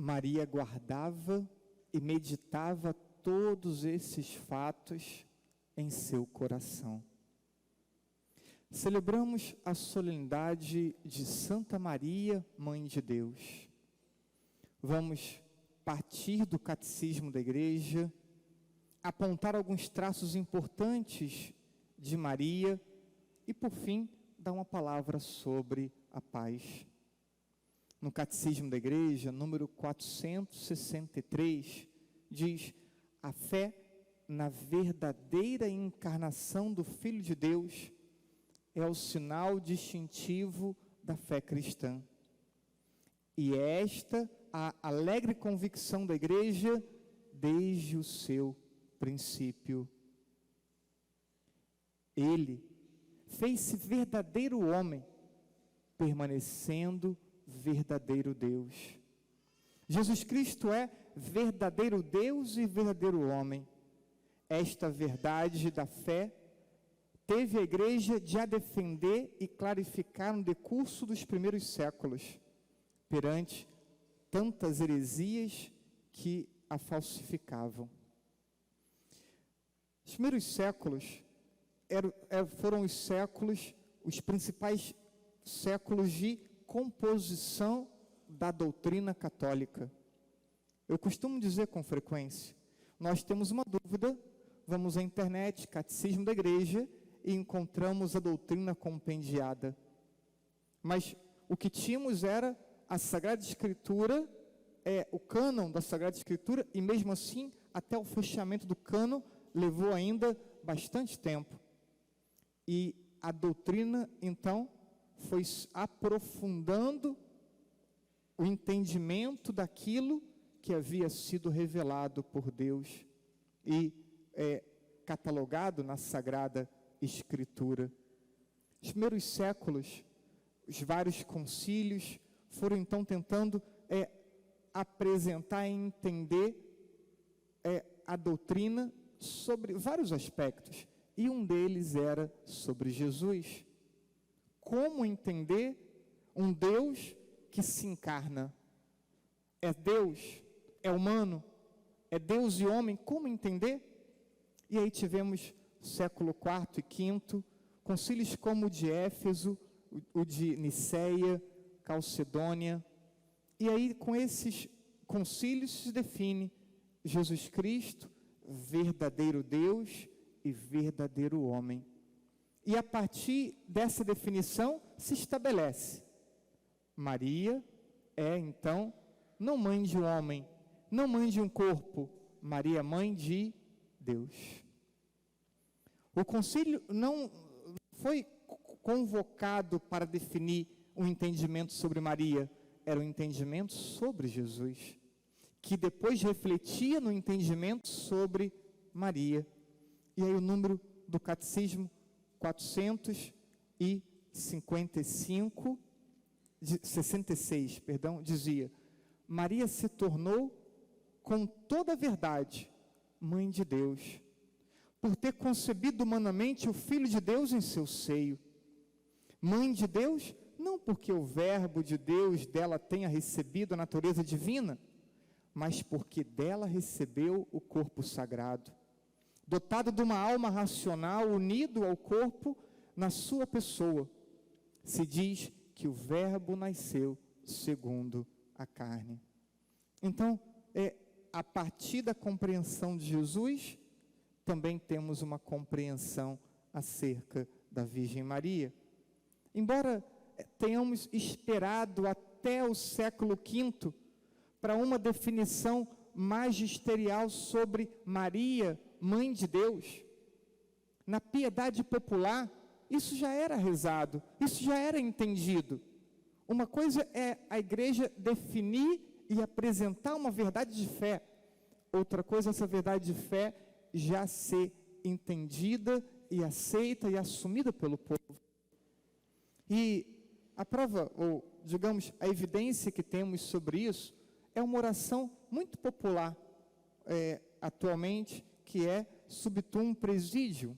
Maria guardava e meditava todos esses fatos em seu coração. Celebramos a solenidade de Santa Maria, Mãe de Deus. Vamos partir do catecismo da igreja, apontar alguns traços importantes de Maria e, por fim, dar uma palavra sobre a paz. No catecismo da igreja, número 463, diz: a fé na verdadeira encarnação do Filho de Deus é o sinal distintivo da fé cristã. E é esta a alegre convicção da igreja desde o seu princípio. Ele fez-se verdadeiro homem, permanecendo verdadeiro Deus. Jesus Cristo é verdadeiro Deus e verdadeiro homem. Esta verdade da fé teve a igreja de a defender e clarificar no decurso dos primeiros séculos, perante tantas heresias que a falsificavam. Os primeiros séculos foram os principais séculos de composição da doutrina católica. Eu costumo dizer com frequência, nós temos uma dúvida, vamos à internet, catecismo da igreja, e encontramos a doutrina compendiada. Mas o que tínhamos era a Sagrada Escritura, o cânon da Sagrada Escritura, e mesmo assim, até o fechamento do cânon, levou ainda bastante tempo. E a doutrina, então, foi aprofundando o entendimento daquilo que havia sido revelado por Deus e catalogado na Sagrada Escritura. Os primeiros séculos, os vários concílios foram então tentando apresentar e entender a doutrina sobre vários aspectos, e um deles era sobre Jesus. Como entender um Deus que se encarna? É Deus? É humano? É Deus e homem? Como entender? E aí tivemos século IV e V, concílios como o de Éfeso, o de Niceia, Calcedônia. E aí, com esses concílios, se define Jesus Cristo, verdadeiro Deus e verdadeiro homem. E a partir dessa definição se estabelece: Maria é, então, não mãe de um homem, não mãe de um corpo, Maria é mãe de Deus. O concílio não foi convocado para definir um entendimento sobre Maria, era um entendimento sobre Jesus, que depois refletia no entendimento sobre Maria. E aí o número do catecismo 66, dizia: Maria se tornou, com toda a verdade, mãe de Deus, por ter concebido humanamente o Filho de Deus em seu seio. Mãe de Deus, não porque o Verbo de Deus dela tenha recebido a natureza divina, mas porque dela recebeu o corpo sagrado, dotado de uma alma racional, unido ao corpo na sua pessoa. Se diz que o Verbo nasceu segundo a carne. Então, a partir da compreensão de Jesus, também temos uma compreensão acerca da Virgem Maria. Embora tenhamos esperado até o século V para uma definição magisterial sobre Maria, Mãe de Deus, na piedade popular, isso já era rezado, isso já era entendido. Uma coisa é a igreja definir e apresentar uma verdade de fé, outra coisa é essa verdade de fé já ser entendida e aceita e assumida pelo povo. E a prova, ou digamos, a evidência que temos sobre isso, é uma oração muito popular atualmente, que é Subtum Presidium.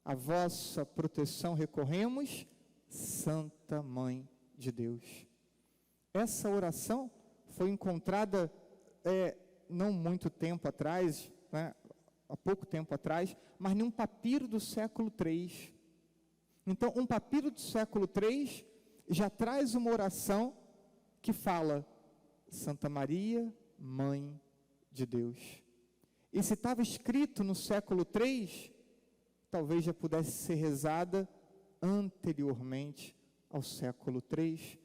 A vossa proteção recorremos, Santa Mãe de Deus. Essa oração foi encontrada não muito tempo atrás, né, há pouco tempo atrás, mas num papiro do século III. Então, um papiro do século III já traz uma oração que fala: Santa Maria, Mãe de Deus. E se estava escrito no século III, talvez já pudesse ser rezada anteriormente ao século III.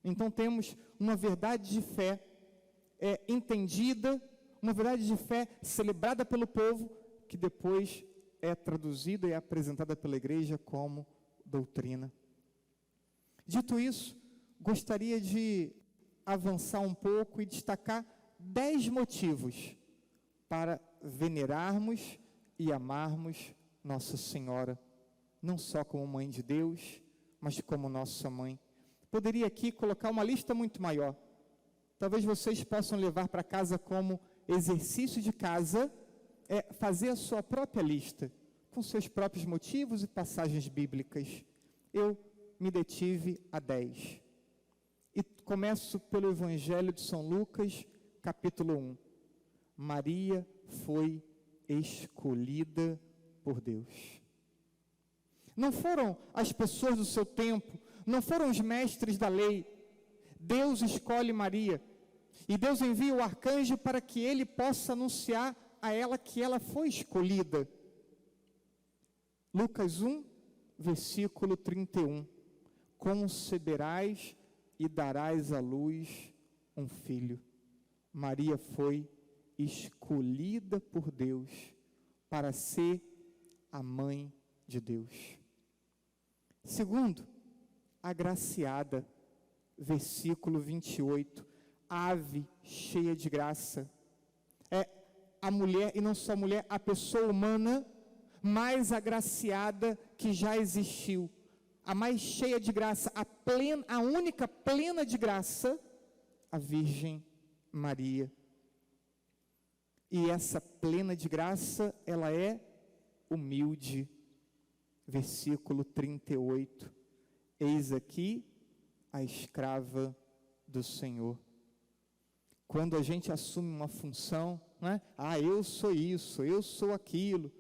Então temos uma verdade de fé entendida, uma verdade de fé celebrada pelo povo, que depois é traduzida e apresentada pela igreja como doutrina. Dito isso, gostaria de avançar um pouco e destacar 10 motivos para venerarmos e amarmos Nossa Senhora, não só como Mãe de Deus, mas como nossa Mãe. Poderia aqui colocar uma lista muito maior. Talvez vocês possam levar para casa como exercício de casa, fazer a sua própria lista, com seus próprios motivos e passagens bíblicas. Eu me detive a 10. E começo pelo Evangelho de São Lucas, capítulo 1. Maria foi escolhida por Deus. Não foram as pessoas do seu tempo, não foram os mestres da lei. Deus escolhe Maria. E Deus envia o arcanjo para que ele possa anunciar a ela que ela foi escolhida. Lucas 1, versículo 31. Conceberás e darás à luz um filho. Maria foi escolhida por Deus para ser a mãe de Deus. Segundo, agraciada, versículo 28, ave cheia de graça. É a mulher, e não só a mulher, a pessoa humana mais agraciada que já existiu, a mais cheia de graça, a única plena de graça, a Virgem Maria. E essa plena de graça, ela é humilde. Versículo 38. Eis aqui a escrava do Senhor. Quando a gente assume uma função, né? Eu sou isso, eu sou aquilo.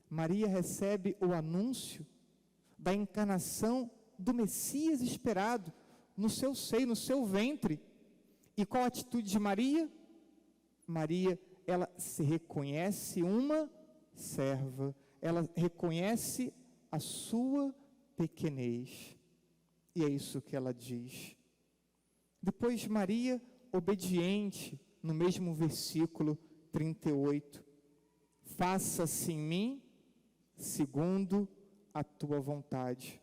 Maria recebe o anúncio da encarnação do Messias esperado no seu seio, no seu ventre. E qual a atitude de Maria? Maria, ela se reconhece uma serva, ela reconhece a sua pequenez. E é isso que ela diz. Depois Maria, obediente, no mesmo versículo 38. Faça-se em mim segundo a tua vontade.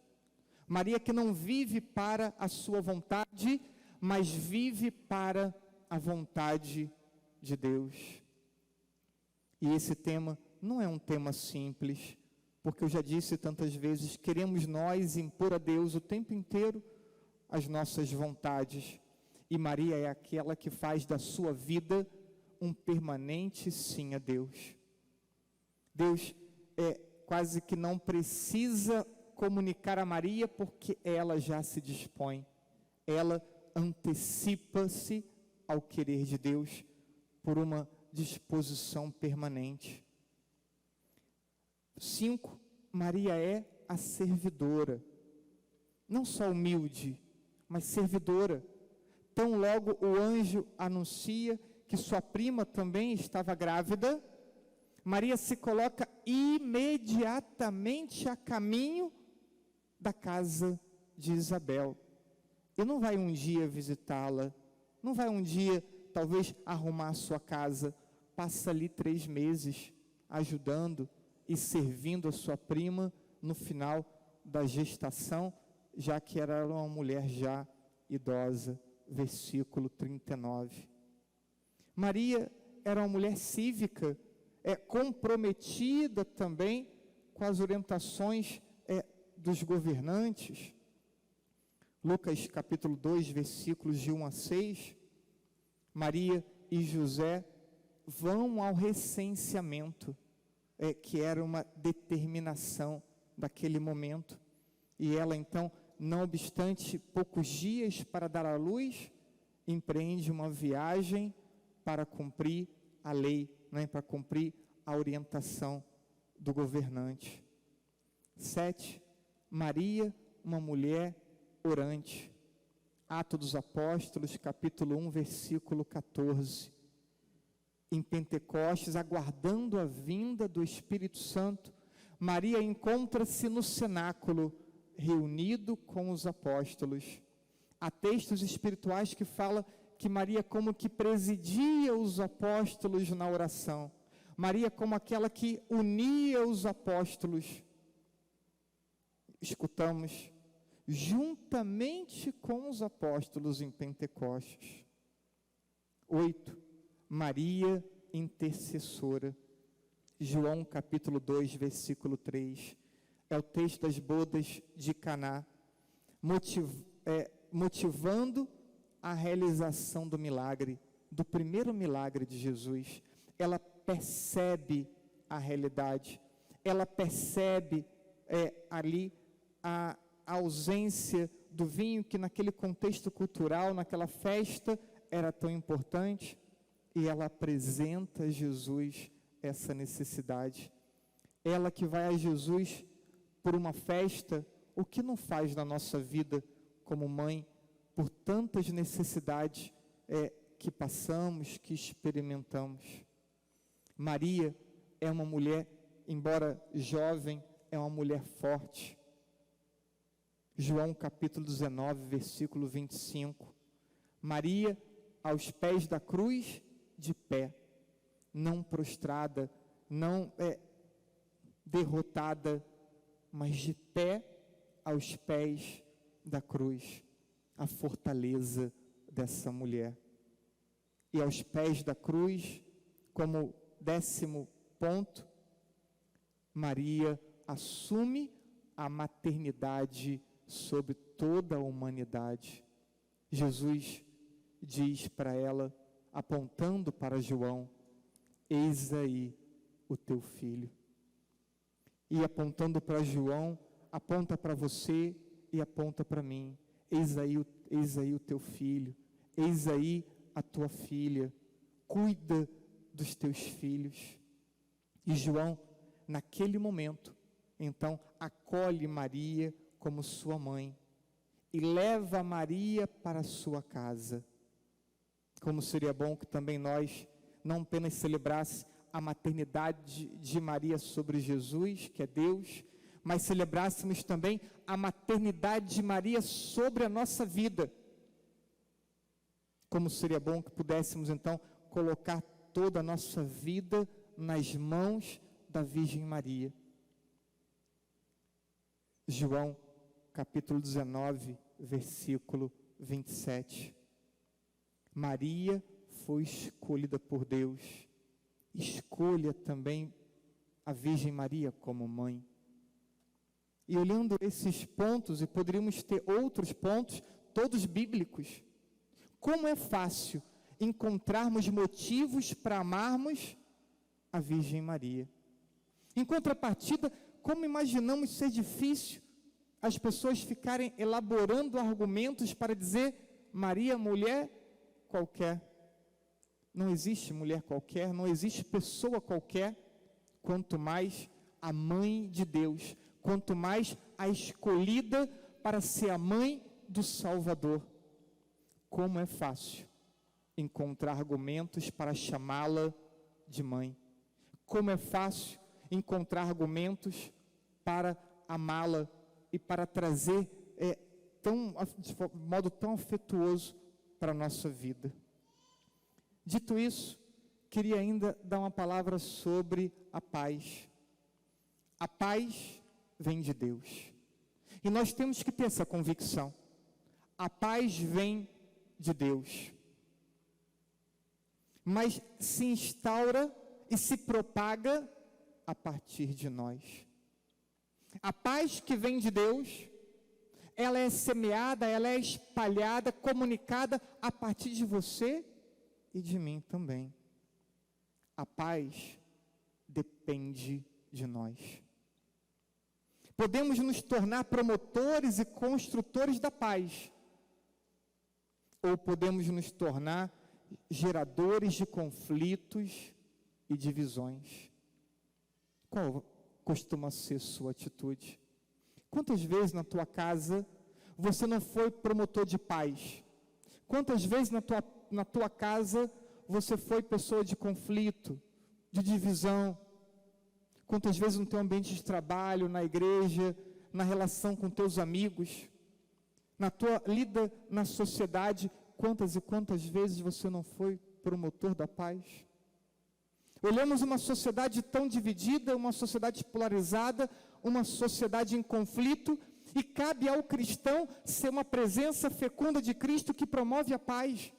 Maria que não vive para a sua vontade, mas vive para a vontade de Deus. E esse tema não é um tema simples, porque eu já disse tantas vezes, queremos nós impor a Deus o tempo inteiro as nossas vontades. E Maria é aquela que faz da sua vida um permanente sim a Deus. Deus quase que não precisa comunicar a Maria, porque ela já se dispõe. Ela antecipa-se ao querer de Deus por uma disposição permanente. 5, Maria é a servidora. Não só humilde, mas servidora. Tão logo o anjo anuncia que sua prima também estava grávida, Maria se coloca imediatamente a caminho da casa de Isabel. E não vai um dia visitá-la, não vai um dia, talvez, arrumar a sua casa. Passa ali 3 meses, ajudando e servindo a sua prima no final da gestação, já que era uma mulher já idosa. Versículo 39. Maria era uma mulher cívica, comprometida também com as orientações dos governantes. Lucas capítulo 2, versículos de 1 a 6, Maria e José vão ao recenseamento, que era uma determinação daquele momento, e ela então, não obstante poucos dias para dar à luz, empreende uma viagem para cumprir a lei, né, para cumprir a orientação do governante. 7, Maria, uma mulher orante. Atos dos Apóstolos, capítulo 1, versículo 14. Em Pentecostes, aguardando a vinda do Espírito Santo, Maria encontra-se no cenáculo, reunido com os apóstolos. Há textos espirituais que falam que Maria como que presidia os apóstolos na oração. Maria como aquela que unia os apóstolos. Escutamos, juntamente com os apóstolos em Pentecostes. 8, Maria intercessora. João capítulo 2, versículo 3. É o texto das bodas de Caná, motivando a realização do milagre, do primeiro milagre de Jesus. Ela percebe a realidade, ela percebe ali a ausência do vinho, que naquele contexto cultural, naquela festa, era tão importante, e ela apresenta a Jesus essa necessidade. Ela que vai a Jesus por uma festa, o que não faz na nossa vida como mãe, por tantas necessidades que passamos, que experimentamos. Maria é uma mulher, embora jovem, é uma mulher forte. João capítulo 19, versículo 25. Maria, aos pés da cruz, de pé, não prostrada, não derrotada, mas de pé aos pés da cruz, a fortaleza dessa mulher. E aos pés da cruz, como 10º ponto, Maria assume a maternidade sobre toda a humanidade. Jesus diz para ela, apontando para João: eis aí o teu filho. E apontando para João, aponta para você e aponta para mim: eis aí o teu filho, eis aí a tua filha, cuida dos teus filhos. E João, naquele momento, então, acolhe Maria como sua mãe e leva Maria para a sua casa. Como seria bom que também nós não apenas celebrasse a maternidade de Maria sobre Jesus, que é Deus, mas celebrássemos também a maternidade de Maria sobre a nossa vida. Como seria bom que pudéssemos então colocar toda a nossa vida nas mãos da Virgem Maria. João capítulo 19, versículo 27. Maria foi escolhida por Deus. Escolha também a Virgem Maria como mãe. E olhando esses pontos, e poderíamos ter outros pontos, todos bíblicos, como é fácil encontrarmos motivos para amarmos a Virgem Maria. Em contrapartida, como imaginamos ser difícil as pessoas ficarem elaborando argumentos para dizer: Maria, mulher qualquer. Não existe mulher qualquer, não existe pessoa qualquer, quanto mais a mãe de Deus, quanto mais a escolhida para ser a mãe do Salvador. Como é fácil encontrar argumentos para chamá-la de mãe. Como é fácil encontrar argumentos para amá-la e para trazer de modo tão afetuoso para a nossa vida. Dito isso, queria ainda dar uma palavra sobre a paz. A paz vem de Deus. E nós temos que ter essa convicção. A paz vem de Deus. Mas se instaura e se propaga a partir de nós. A paz que vem de Deus, ela é semeada, ela é espalhada, comunicada a partir de você e de mim também. A paz depende de nós. Podemos nos tornar promotores e construtores da paz, ou podemos nos tornar geradores de conflitos e divisões? Qual costuma ser sua atitude? Quantas vezes na tua casa você não foi promotor de paz? Quantas vezes na tua casa você foi pessoa de conflito, de divisão? Quantas vezes no teu ambiente de trabalho, na igreja, na relação com teus amigos, na tua lida na sociedade, quantas e quantas vezes você não foi promotor da paz? Olhamos uma sociedade tão dividida, uma sociedade polarizada, uma sociedade em conflito, e cabe ao cristão ser uma presença fecunda de Cristo que promove a paz.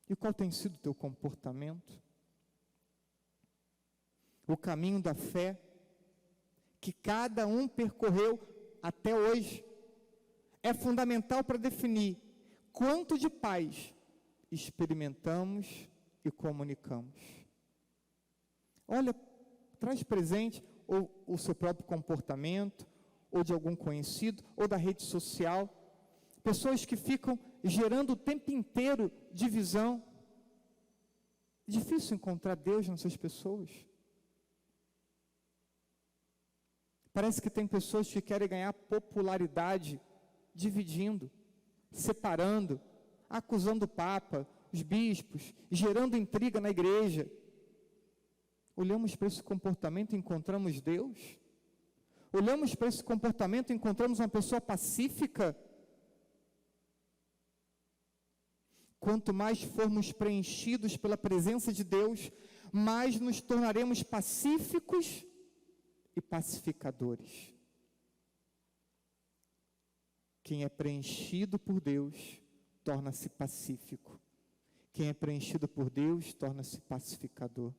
E qual tem sido o teu comportamento? O caminho da fé que cada um percorreu até hoje é fundamental para definir quanto de paz experimentamos e comunicamos. Olha, traz presente ou o seu próprio comportamento, ou de algum conhecido, ou da rede social, pessoas que ficam gerando o tempo inteiro divisão. É difícil encontrar Deus nessas pessoas. Parece que tem pessoas que querem ganhar popularidade, dividindo, separando, acusando o Papa, os bispos, gerando intriga na igreja. Olhamos para esse comportamento e encontramos Deus? Olhamos para esse comportamento e encontramos uma pessoa pacífica? Quanto mais formos preenchidos pela presença de Deus, mais nos tornaremos pacíficos e pacificadores. Quem é preenchido por Deus torna-se pacífico. Quem é preenchido por Deus torna-se pacificador.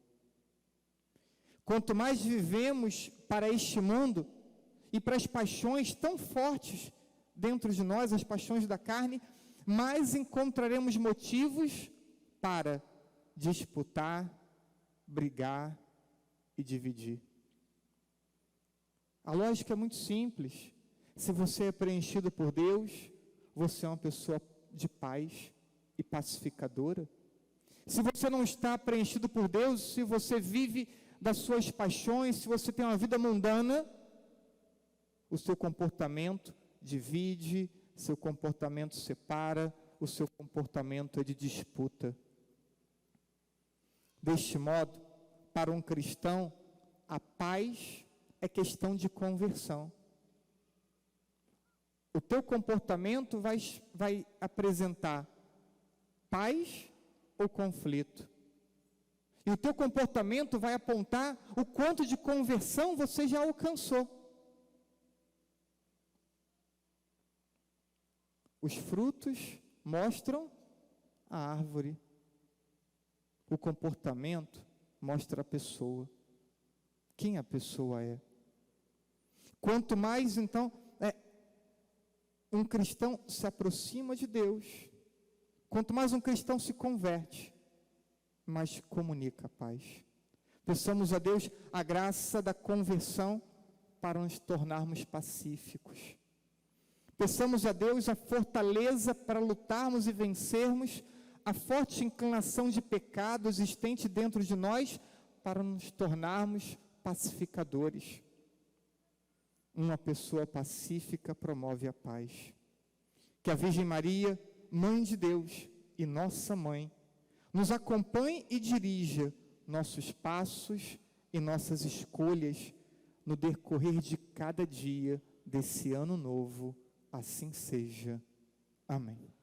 Quanto mais vivemos para este mundo e para as paixões tão fortes dentro de nós, as paixões da carne, mais encontraremos motivos para disputar, brigar e dividir. A lógica é muito simples. Se você é preenchido por Deus, você é uma pessoa de paz e pacificadora. Se você não está preenchido por Deus, se você vive das suas paixões, se você tem uma vida mundana, o seu comportamento divide, seu comportamento separa, o seu comportamento é de disputa. Deste modo, para um cristão, a paz é questão de conversão. O teu comportamento vai apresentar paz ou conflito. E o teu comportamento vai apontar o quanto de conversão você já alcançou. Os frutos mostram a árvore. O comportamento mostra a pessoa. Quem a pessoa é. Quanto mais, então, um cristão se aproxima de Deus, quanto mais um cristão se converte, mais comunica a paz. Peçamos a Deus a graça da conversão para nos tornarmos pacíficos. Peçamos a Deus a fortaleza para lutarmos e vencermos a forte inclinação de pecado existente dentro de nós para nos tornarmos pacificadores. Uma pessoa pacífica promove a paz. Que a Virgem Maria, Mãe de Deus e nossa Mãe, nos acompanhe e dirija nossos passos e nossas escolhas no decorrer de cada dia desse ano novo. Assim seja. Amém.